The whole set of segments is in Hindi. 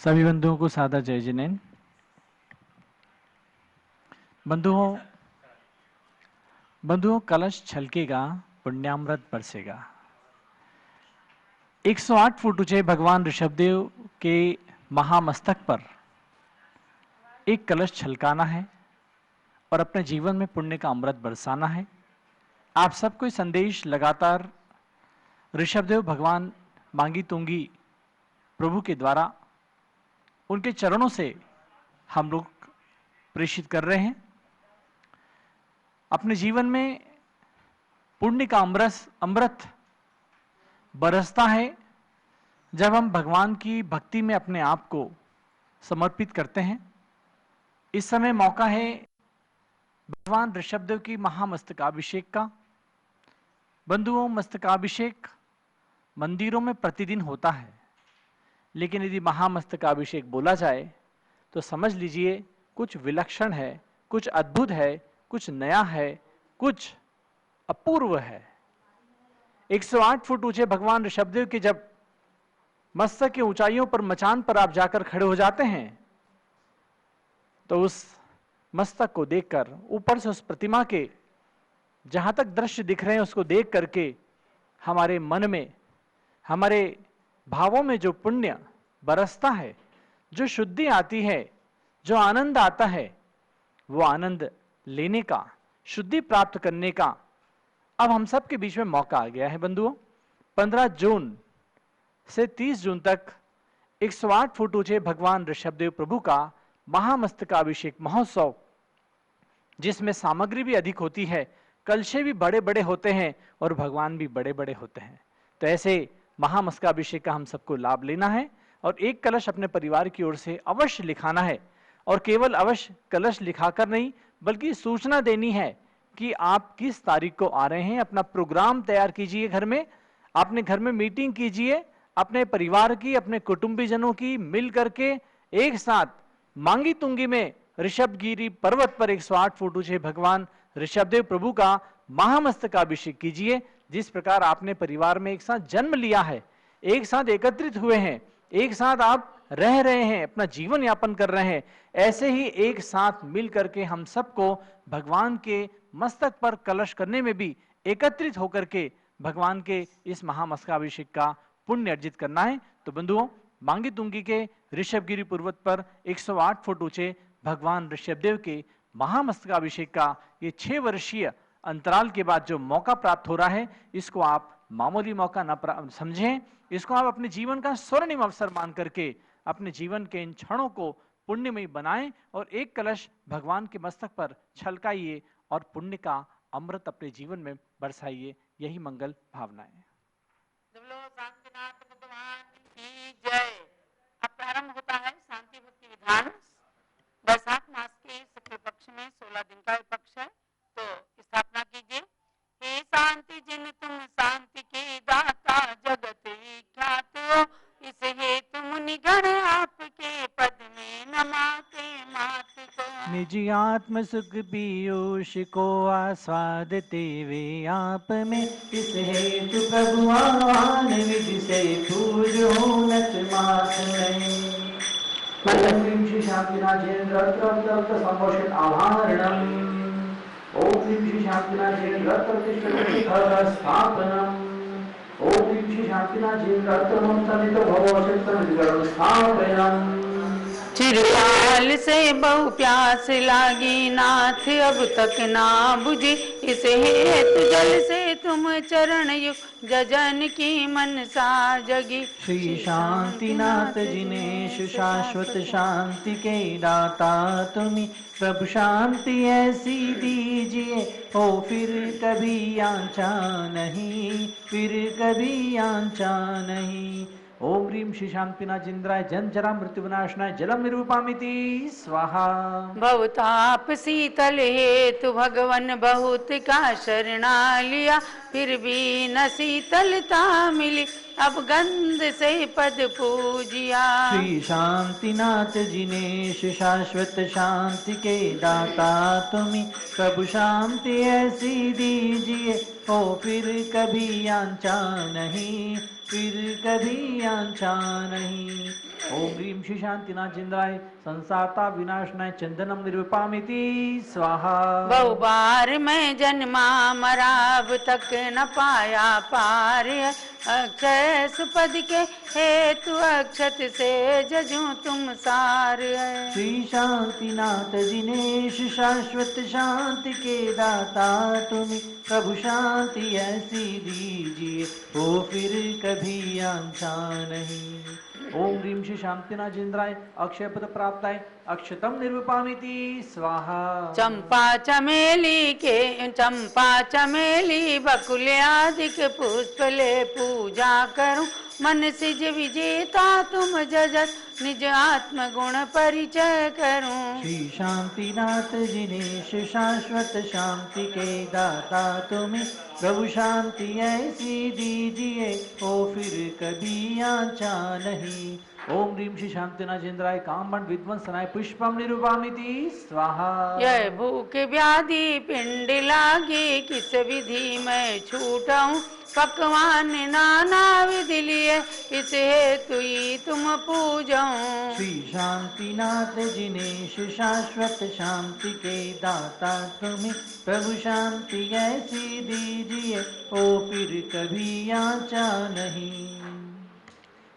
सभी बंधुओं को सादर जय जिनेन। बंधुओं कलश छलकेगा, पुण्यामृत बरसेगा। 108 फुट ऊंचे भगवान ऋषभदेव के महामस्तक पर एक कलश छलकाना है और अपने जीवन में पुण्य का अमृत बरसाना है। आप सबको संदेश लगातार ऋषभदेव भगवान मांगी तुंगी प्रभु के द्वारा उनके चरणों से हम लोग प्रेषित कर रहे हैं। अपने जीवन में पुण्य का अमृत बरसता है जब हम भगवान की भक्ति में अपने आप को समर्पित करते हैं। इस समय मौका है भगवान ऋषभदेव की महामस्तकाभिषेक का। बंधुओं, मस्तकाभिषेक मंदिरों में प्रतिदिन होता है, लेकिन यदि महामस्तकाभिषेक बोला जाए तो समझ लीजिए कुछ विलक्षण है, कुछ अद्भुत है, कुछ नया है, कुछ अपूर्व है। 108 फुट ऊंचे भगवान ऋषभदेव के जब मस्तक की ऊंचाइयों पर मचान पर आप जाकर खड़े हो जाते हैं तो उस मस्तक को देखकर, ऊपर से उस प्रतिमा के जहां तक दृश्य दिख रहे हैं उसको देख करके हमारे मन में, हमारे भावों में जो पुण्य बरसता है, जो शुद्धि आती है, जो आनंद आता है, वो आनंद लेने का, शुद्धि प्राप्त करने का अब हम सब के बीच में मौका आ गया है। बंधुओं, 15 जून से 30 जून तक 108 फुट ऊंचे भगवान ऋषभदेव प्रभु का महामस्तकाभिषेक महोत्सव, जिसमें सामग्री भी अधिक होती है, कलशे भी बड़े बड़े होते हैं और भगवान भी बड़े बड़े होते हैं। तो ऐसे महामस्तकाभिषेक का हम सबको लाभ लेना है और एक कलश अपने परिवार की ओर से अवश्य लिखाना है। और केवल अवश्य कलश लिखाकर नहीं, बल्कि सूचना देनी है कि आप किस तारीख को आ रहे हैं। अपना प्रोग्राम तैयार कीजिए, घर में, अपने घर में मीटिंग कीजिए, अपने परिवार की, अपने कुटुंबीजनों की मिल करके एक साथ मांगी तुंगी में ऋषभगिरी पर्वत पर 108 फुट ऊंचे भगवान ऋषभदेव प्रभु का महामस्तकाभिषेक कीजिए। जिस प्रकार आपने परिवार में एक साथ जन्म लिया है, एक साथ एकत्रित हुए हैं, एक साथ आप रह रहे हैं, अपना जीवन यापन कर रहे हैं, ऐसे ही एक साथ मिल करके हम सबको भगवान के मस्तक पर कलश करने में भी एकत्रित होकर के भगवान के इस महामस्तकाभिषेक का पुण्य अर्जित करना है। तो बंधुओं, मांगी तुंगी के ऋषभगिरी पर्वत पर 108 फुट ऊंचे भगवान ऋषभदेव के महामस्तकाभिषेक का ये 6 वर्षीय अंतराल के बाद जो मौका प्राप्त हो रहा है, इसको आप मामूली मौका न समझें, इसको आप अपने जीवन का स्वर्णिम अवसर मान करके अपने जीवन के इन क्षणों को पुण्यमय बनाएं और एक कलश भगवान के मस्तक पर छलकाइए और पुण्य का अमृत अपने जीवन में बरसाइए। यही मंगल भावनाएं। शांतिनाथ भगवान की जय। अब प्रारंभ होता है शांति भक्ति विधान। वैशाख मास के शुक्ल पक्ष में 16 दिन का पक्ष है, तो स्थापना कीजिए। हे शांति जिन तुम शांति के दाता, जगत विख्यात हो, इस हेतु मुनिगण आपके पद में नमाते मात को। निजी आत्म सुख पीयूष को आस्वादते वे आप में, इस हेतु प्रभु आह्वान विधि से पूजो नच मात में। ओम श्री शांतिनाथेन्द्र रत्र संपोषित आभारणम। ओम श्री शांतिनाथेन्द्र रत्र स्थापनम। ओम श्री शांतिनाथेन्द्र रत्र भवो स्थापनम। चिरकाल से बहु प्यास लागी नाथ, अब तक ना बुझी, इस हेतु जल से तुम चरण युक्त जजन की मनसा जगी। श्री शांतिनाथ जिनेश शाश्वत शांति के दाता तुम्ही, प्रभु शांति ऐसी दीजिए हो फिर कभी आंचा नहीं, फिर कभी आंचा नहीं। ओम ह्रीं श्री शांतिनाथ इंद्राय जन जरा मृत्यु विनाशनाय जलम निरूपामिति स्वाहा। भवताप शीतल हेतु भगवन बहुत का शरणा लिया, फिर भी न शीतलता मिली, अब गंध से पद पूजिया। श्री शांतिनाथ जिनेश शाश्वत शांति के दाता तुम्ही, प्रभु शांति ऐसी दीजिए हो फिर कभी आंचा नहीं, फिर कभी आंचा नहीं। ओम ह्रीं श्री शांतिनाथेन्द्राय संसारता विनाशनाय चंदनम निर्विपामिति स्वाहा। बहुबार मैं जन्मा मरा अब तक न पाया पार, अक्षय सुपद के हेतु अक्षत से जजूं तुम सार है। श्री शांतिनाथ जिनेश शाश्वत शांति के दाता तुम्हें प्रभु शांति ऐसी दीजिए हो फिर कभी आंचा नहीं। ओम ह्रीं श्री शांतिनाथेन्द्राय अक्षय पद प्राप्ताय अक्षतम निर्विपामिति स्वाहा। चंपा चमेली बकुल आदि के पुष्प ले पूजा करूं, मन सिज विजेता तुम जजत निज आत्म गुण परिचय करूं। श्री शांतिनाथ जिनेश शाश्वत शांति के दाता तुम्हें प्रभु शांति ऐसी दीजिए हो फिर कभी आंचा नहीं। ओम ह्रीं श्री शांतिनाथेन्द्राय कामबन विध्वंसनाय पुष्पम निरूपामिति स्वाहा। यह भूख व्याधि पिंड लागी किस विधि में छूटाऊं, पकवान नाना विधि लिए इस हेतु ही तुम पूजाऊं। श्री शांतिनाथ जिनेश शाश्वत शांति के दाता तुम्हें प्रभु शांति ऐसी दीजिए ओ फिर कभी आंचा नहीं।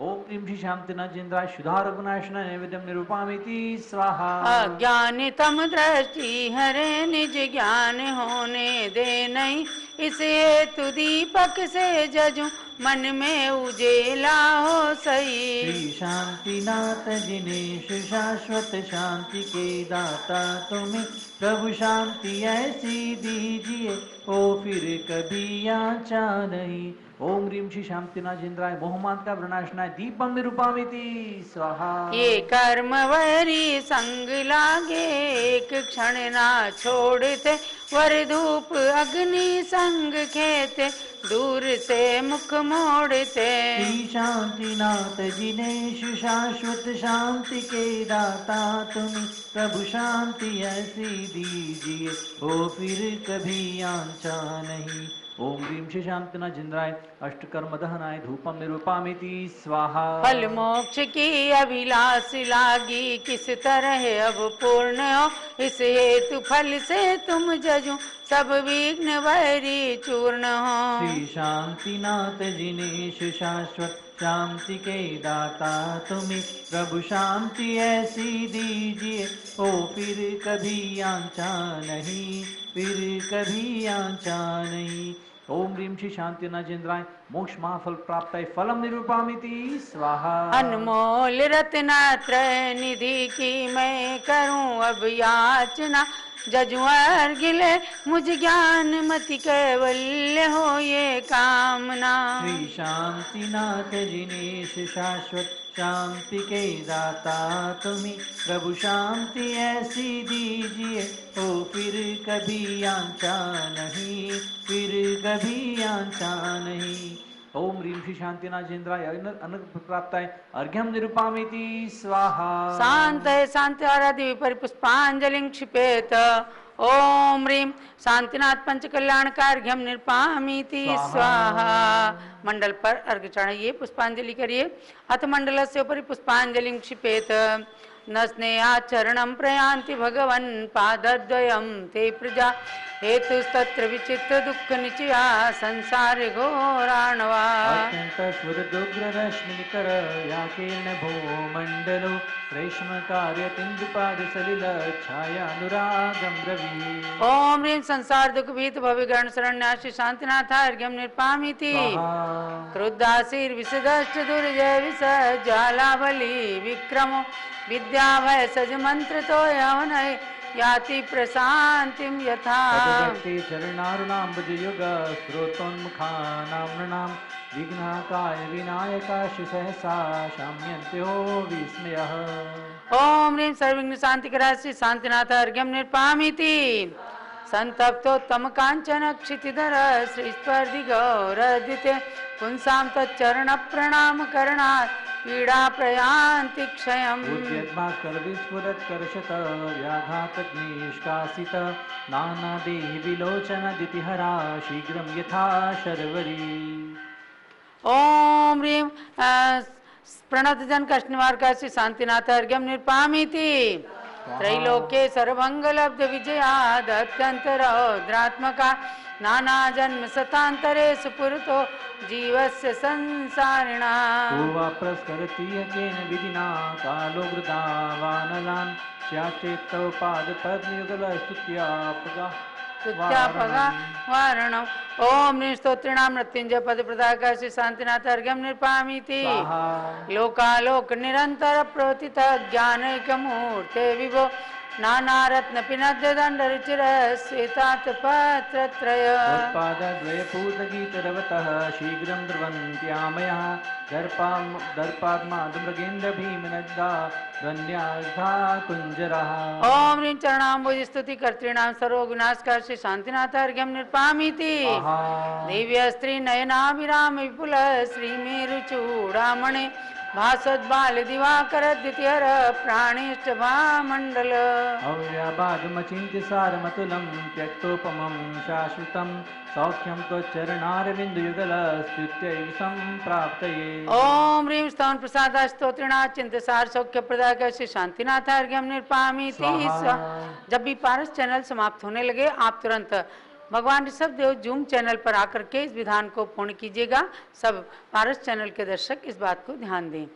ओम ह्रीं श्री शांतिनाथेन्द्राय शुद्धा रघुनाशनाय नैवेद्यम निरूपामिति स्वाहा। अज्ञानितम दृष्टि हरे निज ज्ञान होने दे नहीं, इस हेतु दीपक से जजूं मन में उजेला हो सही। श्री शांतिनाथ जिनेश शाश्वत शांति के दाता तुम्हें प्रभु शांति ऐसी दीजिए ओ फिर कभी आंचा नहीं। ओम ह्रीं श्री शांतिनाथेन्द्राय मोहमान का विनाशनाय दीपम निरूपामिति स्वाहा। ये कर्म वरी संग लागे एक क्षण ना छोड़ते, वर धूप अग्नि संग खेते दूर से मुख मोड़ते। श्री शांतिनाथ जिनेश शाश्वत शांति के दाता तुम्हें प्रभु शांति ऐसी दीजिए हो फिर कभी आंचा नहीं। ओम ह्रीं श्री शांतिनाथेन्द्राय अष्टकर्म दहनाय धूपम निरूपामिति स्वाहा। फल मोक्ष की अभिलाष लागी किस तरह अब पूर्ण हो, इस हेतु फल से तुम जजूं सब विघ्न वैरी चूर्ण हो। श्री शांतिनाथ जिनेश शाश्वत शांति के दाता तुम्हें प्रभु शांति ऐसी दीजिए ओ फिर कभी आंचा नहीं, फिर कभी आंचा नहीं। ओम ह्रीं श्री शांतिनाथेन्द्राय मोक्ष महाफल प्राप्ताय फलम निरूपामिति स्वाहा। अनमोल रत्नात्रय निधि की मैं करूं अब याचना, जजूं अर्घिले मुझ ज्ञान मति कैवल्य हो ये कामना। श्री शांतिनाथ जिनेश शाश्वत शांति के दाता तुम्हें प्रभु शांति ऐसी दीजिए ओ फिर कभी आंचा नहीं, फिर कभी आंचा नहीं। ओम ह्रीं श्री शांतिनाथेन्द्राय अनंत प्राप्ताय अर्घ्यम निरूपामिति स्वाहा। शांत शांत आराधि परिपुष्पांजलिं क्षिपेत। ओम ह्रीं शांतिनाथ पंच कल्याणकार्घ्यम निरूपामिति स्वाहा। मंडल पर अर्घ्य चढ़ाइए, पुष्पांजलि करिए। अथ मंडल से ऊपर पुष्पांजलिं क्षिपेत। न स्नेहाचरणं प्रयान्ति भगवन् पादद्वयं ते प्रजा, हेतुस्तत्र विचित्र दुःख निचया संसार घोराणवा। अत्यंत स्वरुद्र रश्मि निकर या किरण भूमंडलो रेशम कार्य तिंदुपाद सलिल छाया अनुरागम रवि। ओम ह्रीं संसार दुख भीत भविगण शरण्याश्री शांतिनाथार्घ्यम निरूपामिति। क्रुद्धासीर विसदश्च दुर्जय विसर्ज ज्वाला बलि विक्रमो, विद्या भय सज मंत्र तो यवनय याति प्रशांतिम यथा। भक्ति चरणारुणाम्बुज युग स्रोतोन्मुखानां नृणां विघ्नाकाय विनायकाश सहसा शाम्यन्त्यो विस्मयः। ओम ह्रीं सर्वविघ्न शांतिकराय श्री शांतिनाथ अर्घ्यम निरूपामिति। संतप्तोत्तम कांचन क्षितिधर श्री स्पर्धि गौरदिते, पुंसां तच्चरण प्रणाम करणात् पीड़ा प्रयान्ति क्षयम्। उद्यद्भास्कर विस्फुरत् कर्षत व्याघातग्निष्कासित नानादेहि विलोचन दितिहरा शीघ्रं यथा शर्वरी। ओम ह्रीं प्रणत जन कष्ट निवारक श्री शांतिनाथ अर्घ्यम निर्पामीति त्रैलोक्ये सर्वभंग लब्ध विजयाद अत्यंत रौद्रात्मका नाना जन्म शतांतरे सुपुरतो जीवस्य संसारिणा प्रस्करति येन विधिना कालो वृदावानलान् स्याच्चेत्तव पादपद्मयुगलस्तुत्यापगा वारणम ओम निस्तोत्रिणाम मृत्युंजय पद प्रदायक श्री शांतिनाथ अर्घ्यम निर्पामीति लोकालोक निरंतर प्रोतित ज्ञानैक मूर्ते विभो नाना रत्न पिनद्य दंड रुचिर श्वेतात पत्रत्रय पादद्वय पूत गीत रवतः शीघ्रं द्रवन्त्यामयः दर्पाद्मादमृगेन्द्र भीमनद्दा धन्याधा कुंजरः ओम ह्रीं चरणाम्बुज स्तुति कर्तॄणां सर्वगुणास्कर श्री शांतिनाथ अर्घ्यम निर्पामीति दिव्य स्त्री नयनाभिराम विपुल श्री मेरुचूड़ामणि भासद बाल दिवाकर द्वितीयर प्राणिष्ट भामंडल अव्याबाधमचिन्त्य सारमतुलं त्यक्तोपमं शाश्वतं सौख्यं त्वच्चरणारविन्दयुगलस्तुत्यैव सम्प्राप्तये ओम ह्रीं स्तवन प्रसाद स्तोत्रिणा चिंत सार सौख्य प्रदायक श्री शांतिनाथ अर्घ्यम निर्पामीति। जब भी पारस चैनल समाप्त होने लगे आप तुरंत भगवान ऋषभ देव जूम चैनल पर आकर के इस विधान को पूर्ण कीजिएगा। सब पारस चैनल के दर्शक इस बात को ध्यान दें।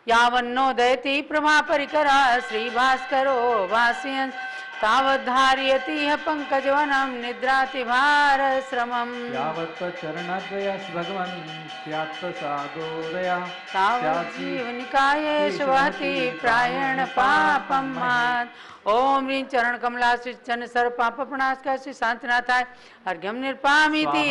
यावन्नोदयति प्रभा परिकरा श्री भास्करो वासियंस तावद्धारयति पंकजवनं निद्राति भारश्रमं यावत्तचरणद्वयस् भगवन् स्यात्प्रसादोदया तावज्जीवनिकायेषु वहति प्रायण पापं मात्। ओम ह्रीं चरण कमलाश्री चरण सर्व पाप प्रणाशका श्री शांतिनाथाय अर्घ्यम निर्पामीति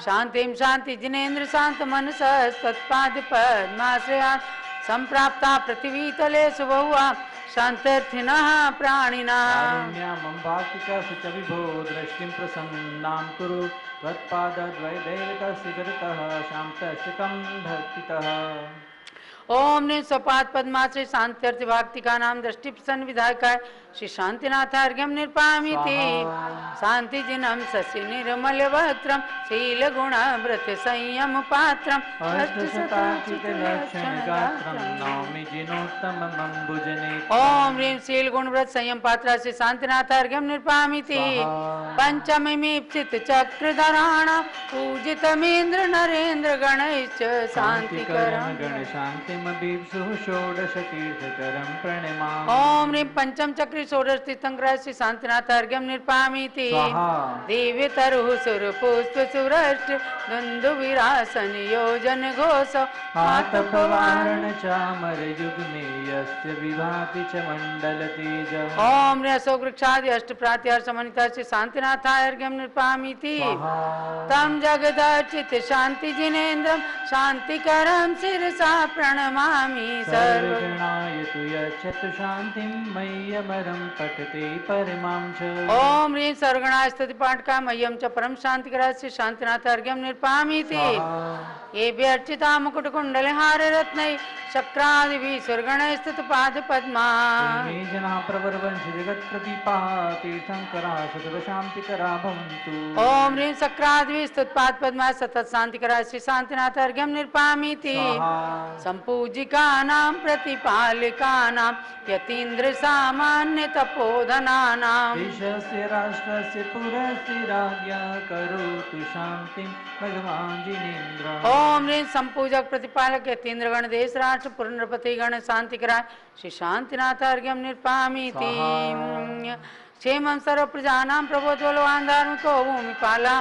शांतिं शांति जिनेन्द्र शांत मनस तत्पाद पद्माश्रयात् संप्राप्ता पृथ्वीतले सुबहुआ शांत्यर्थिनः प्राणिनां विभो दृष्टिं प्रसन्नां कुरु त्वत्पादद्वयदैवतस्य गतः शान्तस्थितं भक्तितः। ओम निस्वपाद पद्माश्री शांत्यर्थ भक्ति का नाम दृष्टि प्रसन्न विधायक श्री शांतिनाथ अर्घ्यम निर्पामीति शांति जिनम शशि निर्मल वक्त्रम शील गुण व्रत संयम पात्रम ओम ह्रीं शील गुण व्रत संयम पात्र श्री शांतिनाथ अर्घ्यम निर्पामीति पंचमीप्सित चक्रधराण पूजितमेन्द्र नरेन्द्र गणैश्च शांतिकरं गण शांतिमबीप्सु षोडश तीर्थकरं प्रणमामि। ओम ह्रीं पंचम चक्री षोडश तीर्थंकर श्री शांतिनाथ अर्घ्यम निर्पामीति दिव्य तरुः सुर पुष्प सुरष्ट दुन्दुभिरासन योजन घोष आतपवारण चामर युग में यस्य विभाति च मंडल तेज। ओम ह्रीं अशोक वृक्षादि अष्ट प्रात्यार समन्विता श्री शांतिनाथ अर्घ्यम निर्पामीति तम जगदर्चित शांति जिनेन्द्रम शांतिकरं शिरसा प्रणमामि सर्वगणाय तु यच्छतु शान्तिं मय्यमरं पठते परमां च। ओम ह्रीं सर्वगणाय स्तुति पाठ का मह्यम च परम शांतिकरा श्री शांतिनाथ अर्घ्यम निर्पामीति ये अर्चिता मुकुट कुंडल हार रत्नै शक्रादिभिः स्वर्गणैः स्तुत पाद पद्मा जनाः प्रवरवंश जगत् प्रदीपाः तीर्थंकरा सतत शांतिकरा भवन्तु। ओम ह्रीं शक्रादिभिः स्तुत पाद पद्मा सतत शांतिकरा श्री शांतिनाथ अर्घ्यम निर्पामीति संपूजिकानां प्रतिपालिकानां यतीन्द्र सामान्य तपोधनानां देशस्य राष्ट्रस्य पुरस्य राज्ञा करोतु शान्तिं भगवान् जिनेन्द्र। ओम ह्रीं संपूजक प्रतिपालक यतीन्द्र गण देश राष्ट्र पुनर्पति गण शांतिकरा श्री शांतिनाथ अर्घ्यम निर्पामीति क्षेमं सर्व प्रजानां प्रबोधोलवान् धार्मिको भूमिपाला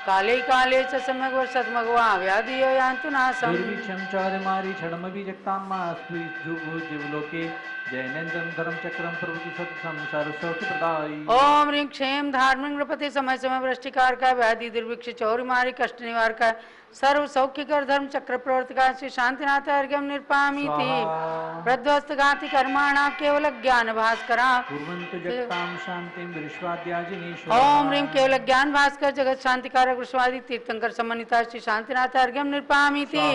काले काले च सम्यग् वर्षद्मग्वा व्याधियो यान्तु नाशम्। दुर्भिक्षं चौरमारी क्षणमभिजक्तामास्पि जुभुजीवलोके जैनेन्द्रं धर्मचक्रं प्रभुति सततं सर्वसौख्यप्रदायि। ओम ह्रीं क्षेम धार्मिक नृपति समय समय वृष्टिकार का व्याधि दुर्भिक्ष चौरमारी कष्ट निवार का सर्व सौख्यकर धर्म चक्र प्रवर्तका श्री शांतिनाथ अर्घ्यम निर्पामीति प्रध्वस्त घाति कर्माणा केवल ज्ञान भास्करा कुर्वन्तु जगतां शान्तिं विश्वाद्याजिनीश्वर। ओम ह्रीं केवल ज्ञान भास्कर जगत शांतिकारक विश्वादि तीर्थंकर समन्विता श्री शांतिनाथ अर्घ्यम निर्पामीति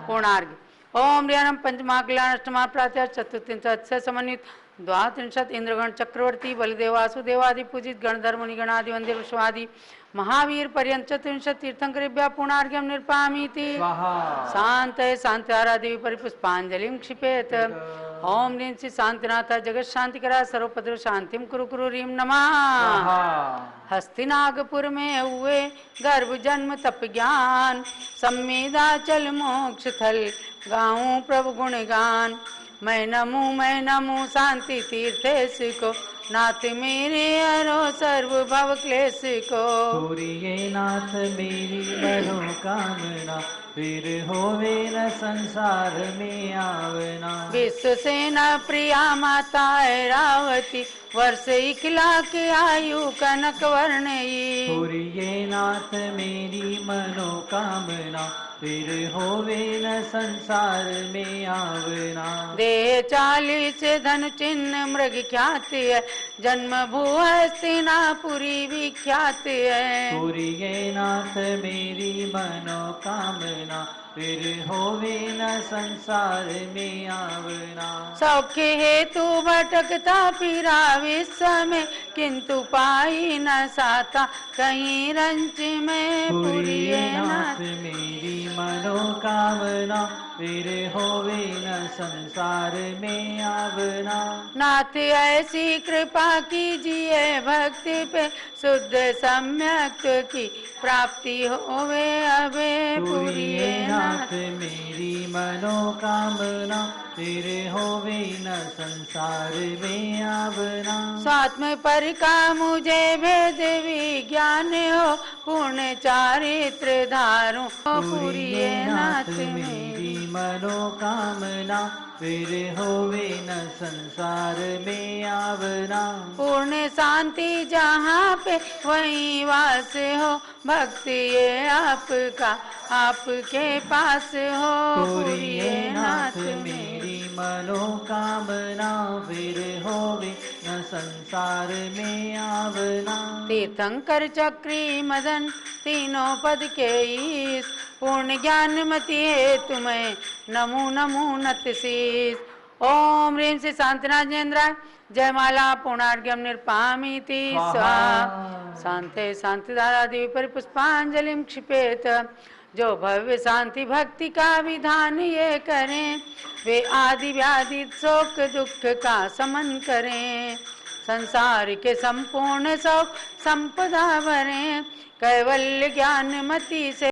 पूर्णार्घ्य। ओम ह्रीं पंचमा कल्याण अष्टमा प्रातः चतुर्थ समन्वित द्वात्रिंशत् इंद्रगण चक्रवर्ती बलदेव वासुदेवादि पूजित गणधर्म निगणादि वंदे विश्वादि महावीर पर्यंत चतुर्विंशत् तीर्थंकरेभ्यः पुणार्घ्यं निर्पामीति शांतये शांतारादेवी परिपुष्पांजलिं क्षिपेत। ओम ह्रीं श्री शांतिनाथ जगत शांतिकरा सर्वपद्र शांतिम कुरु कुरु ह्रीं नमः। हस्तिनागपुर में हुए गर्भ जन्म तप ज्ञान संवेदाचल मोक्ष थल गाऊं प्रभु गुणगान। मैं नमू शांति तीर्थेश को नाथ मेरे हरो सर्व भव क्लेश को। पूरिये नाथ मेरी मनोकामना फिर होवे न संसार में आवना। विश्व सेना प्रिया माता ऐरावती वर्ष 1 लाख आयु कनक वर्णयी। पूरिये नाथ मेरी मनोकामना फिर होवे न संसार में आवना। देह 40 धन चिन्ह मृग ख्यात है जन्म भू हस्तिनापुरी विख्यात है। पूरिये नाथ मेरी मनोकामना फिर होवे न संसार में आवना। सौख्य हेतु भटकता फिरा विश्व में किंतु पाई न साता कहीं रंच में। पूरिये नाथ मेरी मनोकामना फिर होवे न संसार में आवना। नाथ ऐसी कृपा कीजिए भक्ति पे शुद्ध सम्यक की प्राप्ति होवे अबे। पूरिये नाथ मेरी मनोकामना फिर होवे न संसार में आवना। स्वात्म पर का मुझे भेद विज्ञान हो पूर्ण चारित्र धारू। पूरिये नाथ मेरी मनोकामना फिर होवे न संसार में आवना। पूर्ण शांति जहाँ पे वहीं वास हो भक्ति ये आपका आपके पास हो। पूरिये नाथ मेरी मनोकामना फिर होवे न संसार में आवना। तीर्थंकर चक्री मदन तीनों पद के ईश पूर्ण ज्ञान मति है तुम्हें नमो नमो नत शीश। ओम ह्रीं श्री शांतिनाथ जयेंद्राय जयमाला पूर्णार्घ्यम निर्पामीति स्वाहा। शांते शांतिधारा देवी परिपुष्पांजलिं क्षिपेत। जो भव्य शांति भक्ति का विधान ये करें वे आदि व्याधि शोक दुख का समन करें। संसार के संपूर्ण शोक संपदा भरें कैवल्य ज्ञान मति से